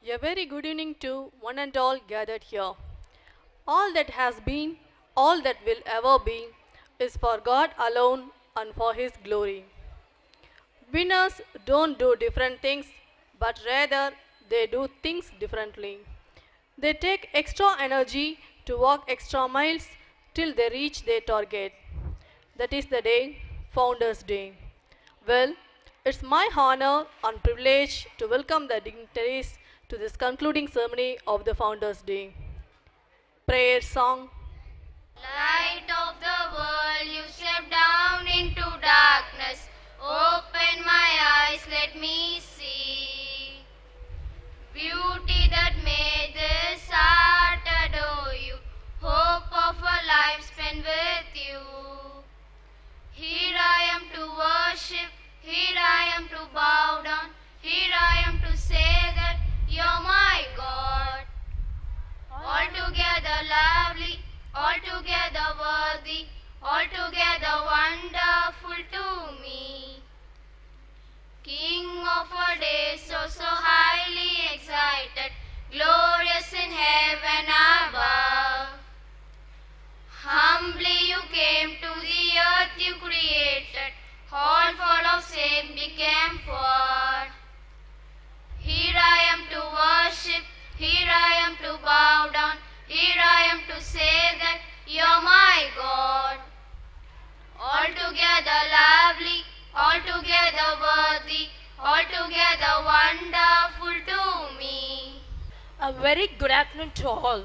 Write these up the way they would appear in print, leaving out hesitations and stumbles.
A very good evening to one and all gathered here. All that has been, all that will ever be, is for God alone and for His glory. Winners don't do different things, but rather they do things differently. They take extra energy to walk extra miles till they reach their target. That is the day, Founders Day. Well, it's my honor and privilege to welcome the dignitaries to this concluding ceremony of the Founders Day. Prayer song. Light of the world, you step down into darkness. Open my eyes, let me see. Beauty that made this heart adore you. Hope of a life spent with you. Here I am to worship, here I am to bow down. Here I am to say that you're my God. Altogether lovely, altogether worthy, altogether wonderful to me. King of a day, so highly exalted, glorious in heaven above. Humbly you came to the earth you created, all full of sin became poor. Here I am to worship, here I am to bow down, here I am to say that you're my God. Altogether lovely, altogether worthy, altogether wonderful to me. A very good afternoon to all.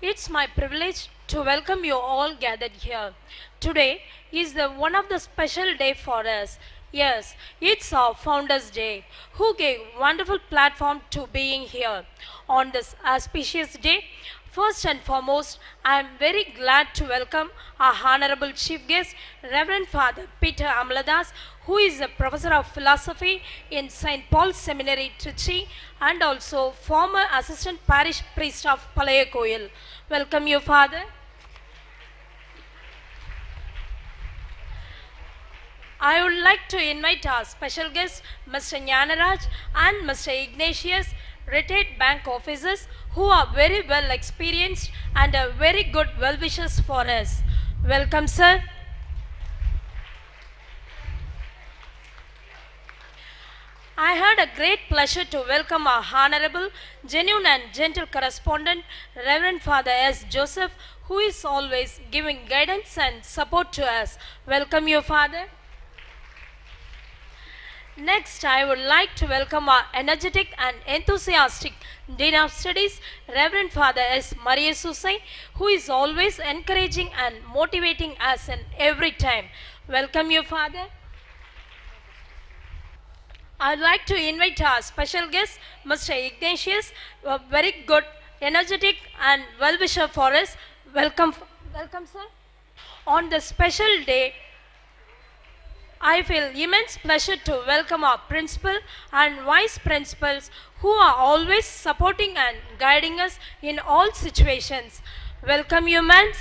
It's my privilege to welcome you all gathered here. Today is the one of the special day for us. Yes, it's our Founders Day, who gave wonderful platform to being here. On this auspicious day, first and foremost, I am very glad to welcome our Honorable Chief Guest, Reverend Father Peter Amaladas, who is a professor of philosophy in St. Paul's Seminary, Trichy, and also former assistant parish priest of Palayakoil. Welcome you, Father. I would like to invite our special guests, Mr. Jnanaraj and Mr. Ignatius, retired bank officers who are very well experienced and are very good well-wishers for us. Welcome, sir. I had a great pleasure to welcome our honorable, genuine and gentle correspondent, Reverend Father S. Joseph, who is always giving guidance and support to us. Welcome you, Father. Next, I would like to welcome our energetic and enthusiastic Dean of Studies, Reverend Father S. Maria Susai, who is always encouraging and motivating us in every time. Welcome you, Father. I'd like to invite our special guest, Mr. Ignatius, a very good, energetic and well-wisher for us. Welcome, welcome, sir. On the special day, I feel immense pleasure to welcome our principal and vice principals who are always supporting and guiding us in all situations. Welcome you, ma'am.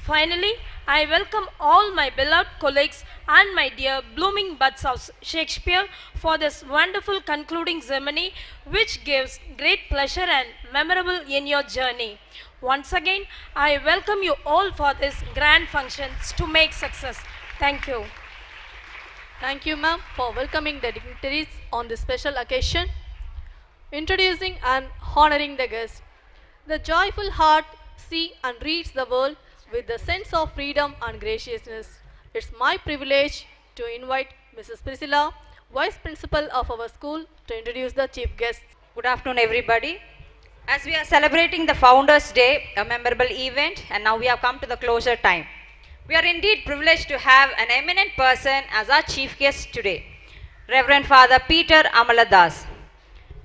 Finally, I welcome all my beloved colleagues and my dear blooming buds of Shakespeare for this wonderful concluding ceremony which gives great pleasure and memorable in your journey. Once again, I welcome you all for this grand functions to make success. Thank you. Thank you, ma'am, for welcoming the dignitaries on this special occasion. Introducing and honoring the guest. The joyful heart sees and reads the world with the sense of freedom and graciousness. It's my privilege to invite Mrs. Priscilla, Vice Principal of our school, to introduce the chief guests. Good afternoon, everybody. As we are celebrating the Founders Day, a memorable event, and now we have come to the closure time. We are indeed privileged to have an eminent person as our chief guest today, Reverend Father Peter Amaladas.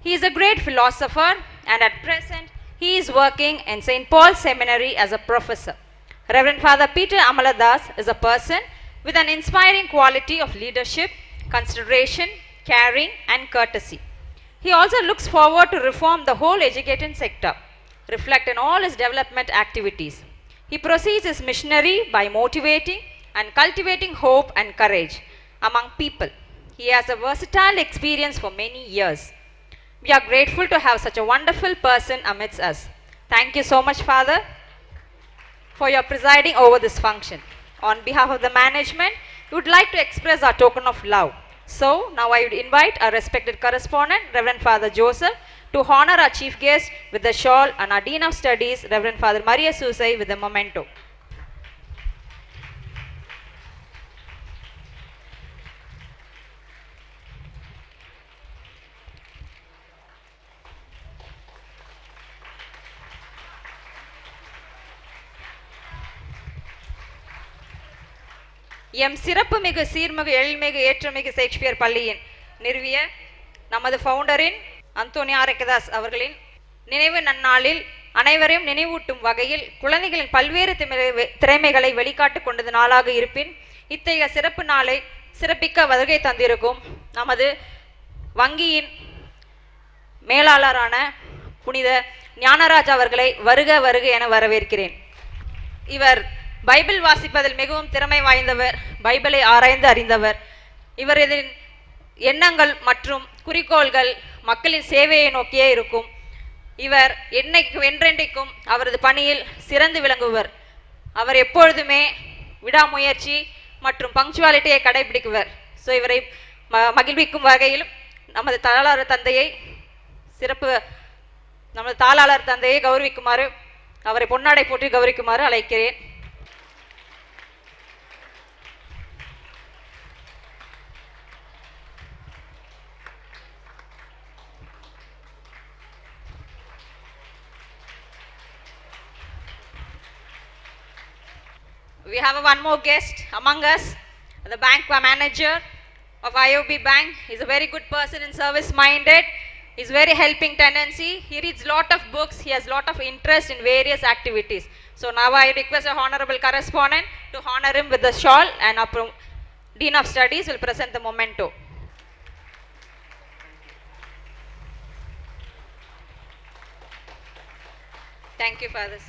He is a great philosopher, and at present, he is working in St. Paul's Seminary as a professor. Reverend Father Peter Amaladas is a person with an inspiring quality of leadership, consideration, caring, and courtesy. He also looks forward to reform the whole education sector, reflect in all his development activities. He proceeds his missionary by motivating and cultivating hope and courage among people. He has a versatile experience for many years. We are grateful to have such a wonderful person amidst us. Thank you so much, Father, for your presiding over this function. On behalf of the management, we would like to express our token of love. So, now I would invite our respected correspondent, Reverend Father Joseph, to honor our chief guest with the shawl and our Dean of Studies, Reverend Father Maria Susai, with the memento. எம் சிறப்புமிகு சீர்மிகு எழில்மிகு ஏற்றமிகு Shakespeare பள்ளியின் நிறுவிய நமது ஃபவுண்டரின் Anthony Arokiadas அவர்களின் நினைவு நன்னாளில் அனைவரையும் நினைவூட்டும் வகையில் குழந்தைகளின் பல்வேறு திறமைகளை வெளிக்காட்டு கொண்டது நாளாக இருப்பின் இத்தகைய சிறப்பு நாளை சிறப்பிக்க வருகை தந்திருக்கும் நமது வங்கியின் மேலாளரான புனித ஞானராஜ் அவர்களை வருக வருக என வரவேற்கிறேன். இவர் பைபிள் வாசிப்பதில் மிகவும் திறமை வாய்ந்தவர், பைபிளை ஆராய்ந்து அறிந்தவர். இவரின் எண்ணங்கள் மற்றும் குறிக்கோள்கள் மக்களின் சேவையை நோக்கியே இருக்கும். இவர் என்றென்றைக்கும் அவரது பணியில் சிறந்து விளங்குவர். அவர் எப்பொழுதுமே விடாமுயற்சி மற்றும் பங்க்சுவாலிட்டியை கடைபிடிக்குவர். ஸோ இவரை மகிழ்விக்கும் வகையில் நமது தாளாளர் தந்தையை கௌரவிக்குமாறு, அவரை பொன்னாடை போற்றி கௌரவிக்குமாறு அழைக்கிறேன். We have one more guest among us, the bank manager of IOB Bank. He's a very good person and service minded. He's very helping tendency. He reads lot of books. He has lot of interest in various activities. So now I request our honorable correspondent to honor him with the shawl, and our Dean of Studies will present the memento. Thank you, fathers.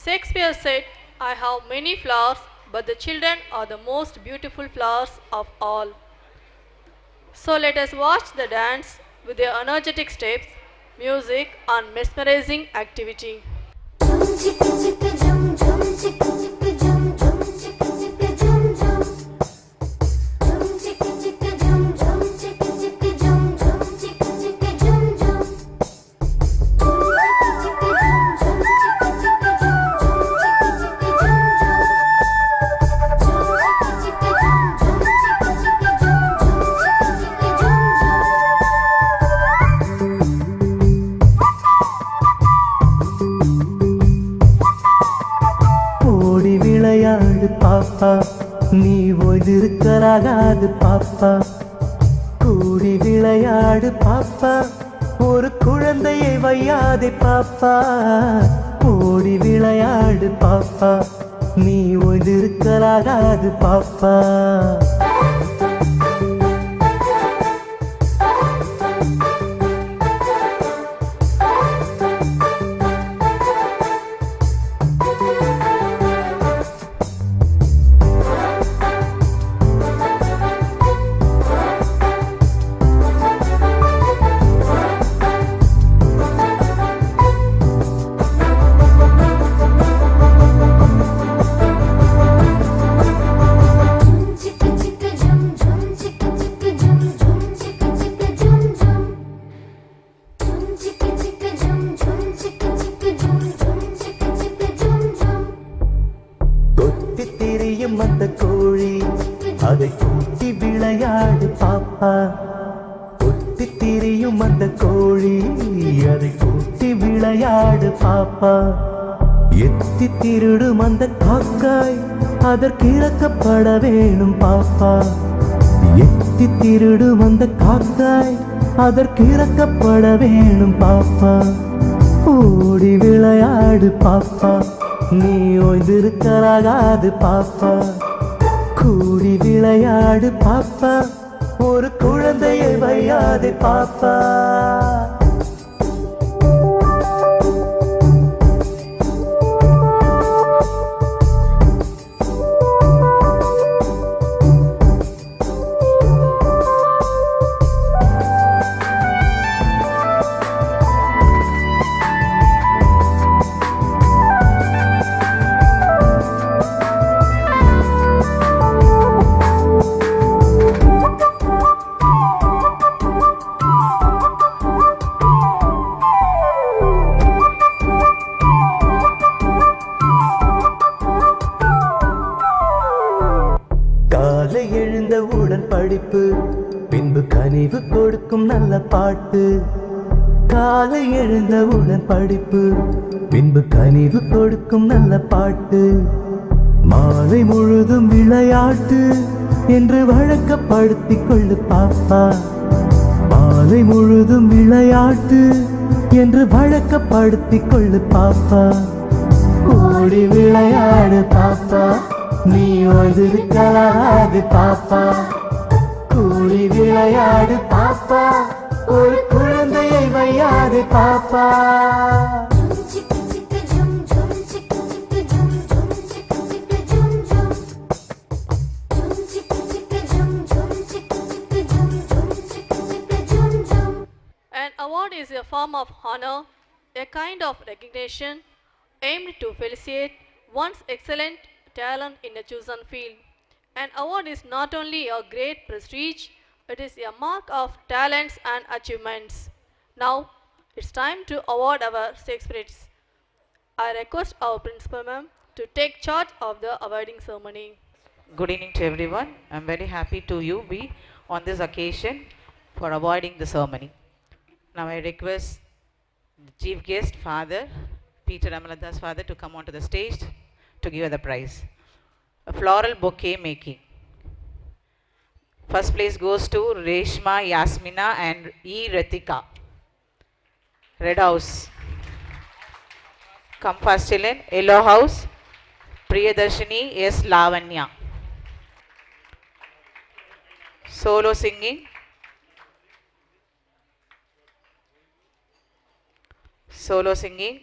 Shakespeare said, I have many flowers, but the children are the most beautiful flowers of all. So let us watch the dance with their energetic steps, music and mesmerizing activity. பாப்பா நீ ஒதிருக்கலாகாது பாப்பா, கூடி விளையாடு பாப்பா, ஒரு குழந்தையை வையாதே பாப்பா, ஓடி விளையாடு பாப்பா, நீ ஒதிருக்கலாகாது பாப்பா. அந்த கோழி அதை கூட்டி விளையாடு பாப்பா, ஒட்டி திரியும் அந்த கோழி அதை கூட்டி விளையாடு பாப்பா, எத்தி திருடும் அந்த காக்காய் அதற்கு இறக்கப்பட வேணும் பாப்பா, எத்தி திருடும் அந்த காக்காய் அதற்கு இறக்கப்பட வேணும் பாப்பா, ஓடி விளையாடு பாப்பா, நீ ஓய்ந்திருக்கலாகாது பாப்பா, கூடி விளையாடு பாப்பா, ஒரு குழந்தையை வையாதே பாப்பா. பாட்டு, காலை எழுந்தவுடன் படிப்பு, பின்பு கனிவு கொடுக்கும் நல்ல பாட்டு, மாலை முழுதும் விளையாட்டு என்று வழக்கப்படுத்திக் கொள்ளு பாப்பா. மாலை முழுதும் விளையாட்டு என்று வழக்கப்படுத்திக் கொள்ளு பாப்பா. ஓடி விளையாடு பாப்பா, நீ ஓய்ந்திருக்காது பாப்பா. கூடி விளையாடு பாப்பா, ஒரு குழந்தையை வையாது பாப்பா. An award is a form of honor, a kind of recognition aimed to felicitate one's excellent talent in a chosen field. An award is not only a great prestige, it is a mark of talents and achievements. Now, it's time to award our six spirits. I request our principal ma'am to take charge of the awarding ceremony. Good evening to everyone. I'm very happy to you be on this occasion for awarding the ceremony. Now I request the chief guest, Father Peter Amalada's father, to come onto the stage to give the prize. A floral bouquet making. First place goes to Reshma Yasmina and E. Ratika. Red House. Come first in Yellow House. Priyadarshini S. Lavanya. Solo singing. Solo singing.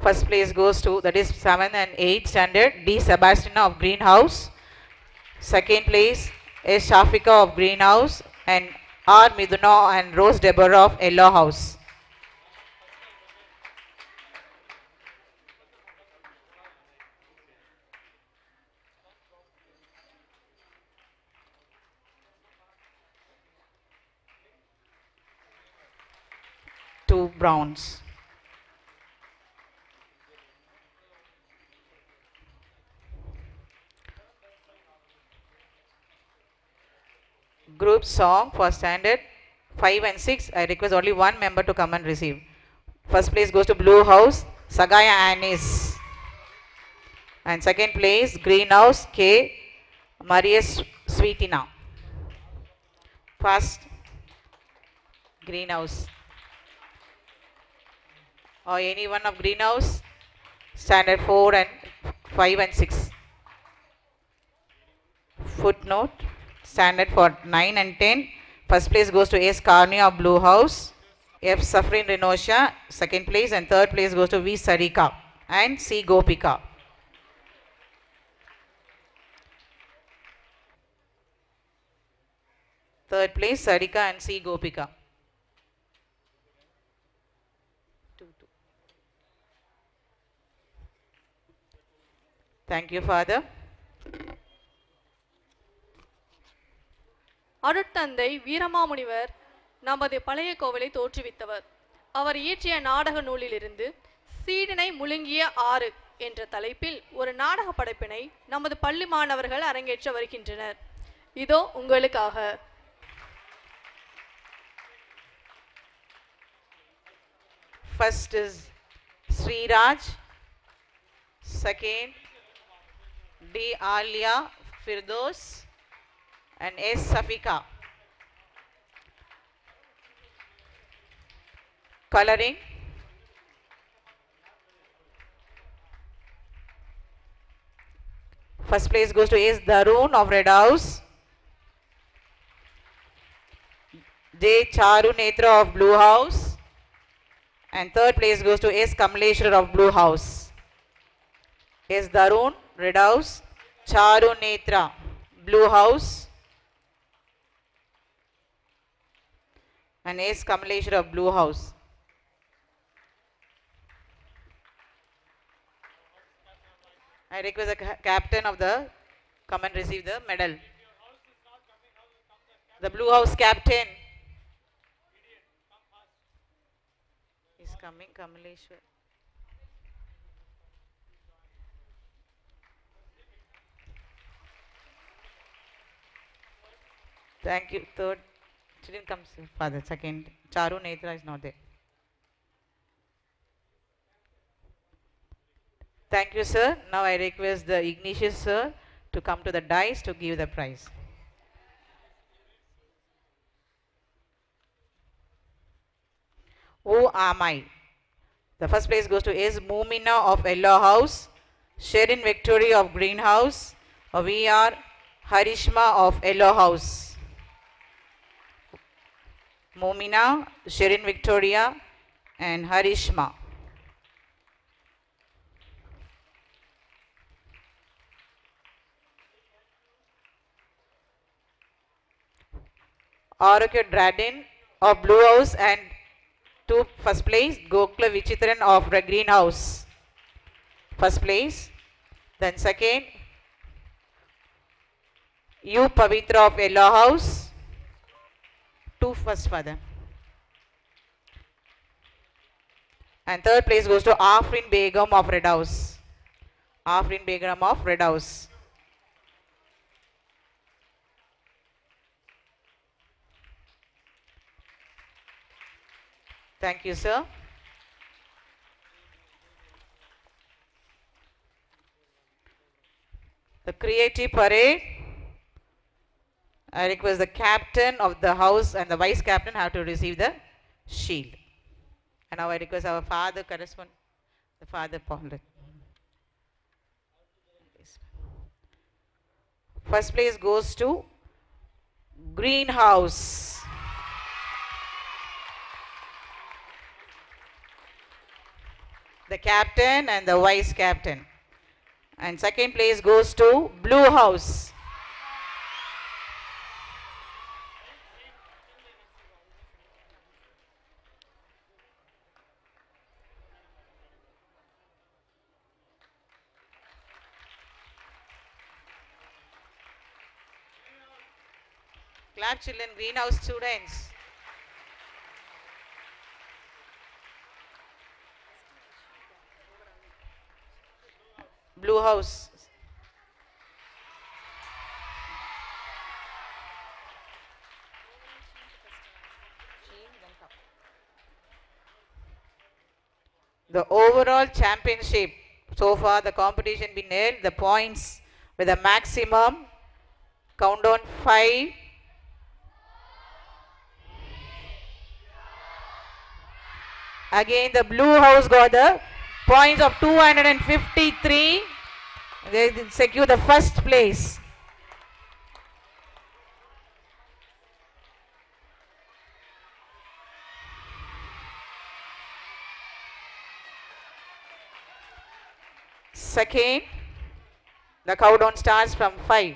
First place goes to, that is 7th and 8th standard, D. Sebastian of Greenhouse. Second place is Shafika of Greenhouse and R. Miduna and Rose Deborah of Yellow House. Two browns. Group song for standard 5 and 6. I request only one member to come and receive. First place goes to Blue House, Sagaya Anis. And second place, Greenhouse, K. Marius Sweetina. First, Greenhouse. Or any one of Greenhouse, standard 4 and 5 and 6. Footnote, standard for 9 and 10. First place goes to S. Karni of Blue House, F. Safrin Renosha, second place, and third place goes to V. Sarika and C. Gopika. Third place, Sarika and C. Gopika. Thank you, Father. அருட்தந்தை வீரமாமுனிவர் நமது பழைய கோவிலை தோற்றுவித்தவர். அவர் இயற்றிய நாடக நூலிலிருந்து சீடனை முழுங்கிய ஆறு என்ற தலைப்பில் ஒரு நாடக படைப்பினை நமது பள்ளி மாணவர்கள் அரங்கேற்ற வருகின்றனர். இதோ உங்களுக்காக. First is Sriraj, second D. Alia Firdos and S. Safika. Coloring. First place goes to S. Darun of Red House, J. Charu Netra of Blue House, and third place goes to S. Kamleshwar of Blue House. S. Darun, Red House, Charu Netra, Blue House, and S. Kamleshwar of Blue House. I request the captain of the come and receive the medal. The Blue House captain is coming, Kamleshwar. Thank you. Third She didn't come, Father. Second, Charu Netra is not there. Thank you, sir. Now I request the Ignatius sir to come to the dais to give the prize. Who am I? The first place goes to S. Mumina of Yellow House, Sherin Victory of Greenhouse, VR Harishma of Yellow House. Mumina, Sherin Victoria, and Harishma. Arukya Dradin of Blue House and to first place Gokula Vichitran of the Greenhouse. First place. Then second, U Pavitra of Yellow House. Two first, Father. And third place goes to Afrin Begum of Red House. Afrin Begum of Red House. Thank you, sir. The creative parade. I request the captain of the house and the vice captain have to receive the shield. And now I request our father correspond, the father Paul. First place goes to Greenhouse. The captain and the vice captain. And second place goes to Blue House. Clap, children, Greenhouse students. Blue House. The overall championship, so far the competition been held, the points with a maximum, count down 5, again the Blue House got the points of 253, they secure the first place. Second, the countdown starts from 5.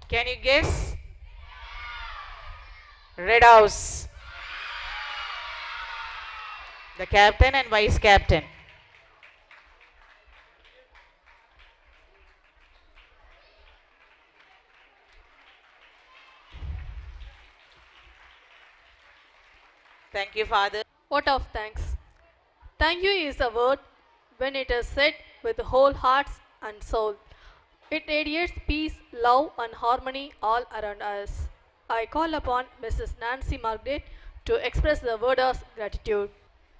Can you guess? Red House. The captain and vice captain. Thank you, Father. Vote of thanks. Thank you is a word when it is said with whole hearts and soul. It radiates peace, love, and harmony all around us. I call upon Mrs. Nancy Margaret to express the word of gratitude.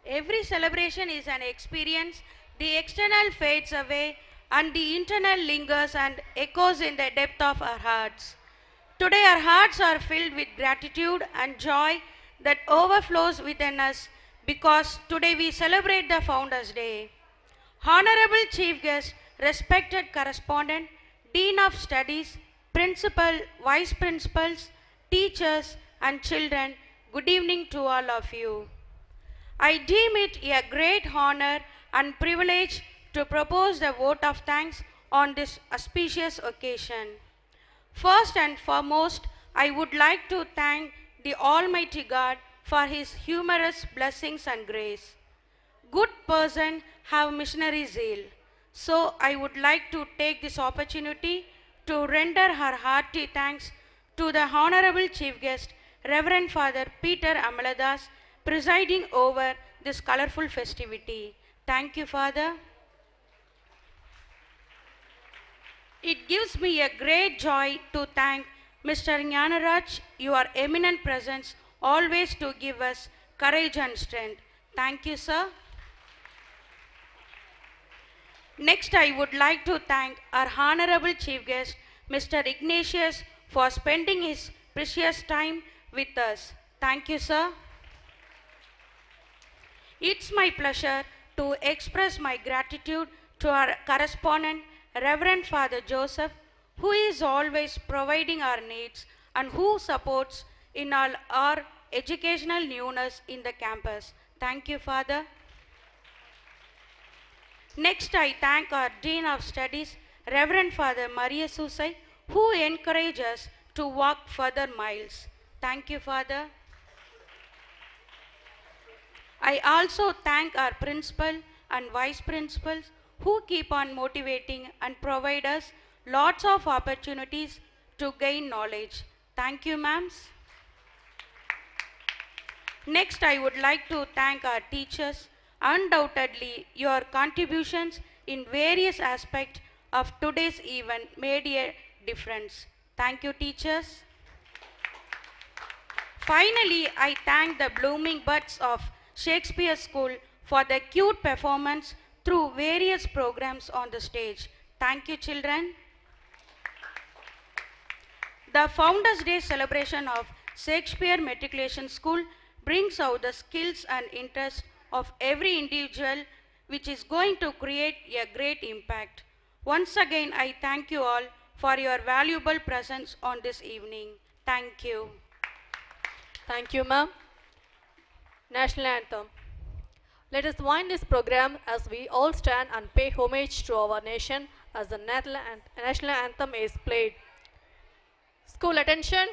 Every celebration is an experience. The external fades away and the internal lingers and echoes in the depth of our hearts. Today our hearts are filled with gratitude and joy that overflows within us because today we celebrate the Founders' Day. Honorable Chief Guest, respected correspondent, Dean of Studies, Principal, Vice Principals, teachers and children, good evening to all of you. I deem it a great honor and privilege to propose the vote of thanks on this auspicious occasion. First and foremost, I would like to thank the Almighty God for His humorous blessings and grace. Good person have missionary zeal. So I would like to take this opportunity to render her hearty thanks to the Honorable Chief Guest, Reverend Father Peter Amaladas, presiding over this colorful festivity. Thank you, Father. It gives me a great joy to thank Mr. Jnanaraj, your eminent presence, always to give us courage and strength. Thank you, sir. Next, I would like to thank our Honorable Chief Guest, Mr. Ignatius, for spending his precious time with us. Thank you, sir. It's my pleasure to express my gratitude to our correspondent, Reverend Father Joseph, who is always providing our needs and who supports in all our educational newness in the campus. Thank you, Father. Next, I thank our Dean of Studies, Reverend Father Maria Susai, who encourages us to walk further miles. Thank you, Father. I also thank our principal and vice principals who keep on motivating and provide us lots of opportunities to gain knowledge. Thank you, ma'ams. Next, I would like to thank our teachers. Undoubtedly, your contributions in various aspects of today's event made a difference. Thank you, teachers. Finally, I thank the blooming buds of Shakespeare School for the cute performance through various programs on the stage. Thank you, children. The Founders' Day celebration of Shakespeare Matriculation School brings out the skills and interests of every individual, which is going to create a great impact. Once again, I thank you all for your valuable presence on this evening. Thank you. Thank you, ma'am. National Anthem. Let us wind this program as we all stand and pay homage to our nation as the national anthem is played. School attention.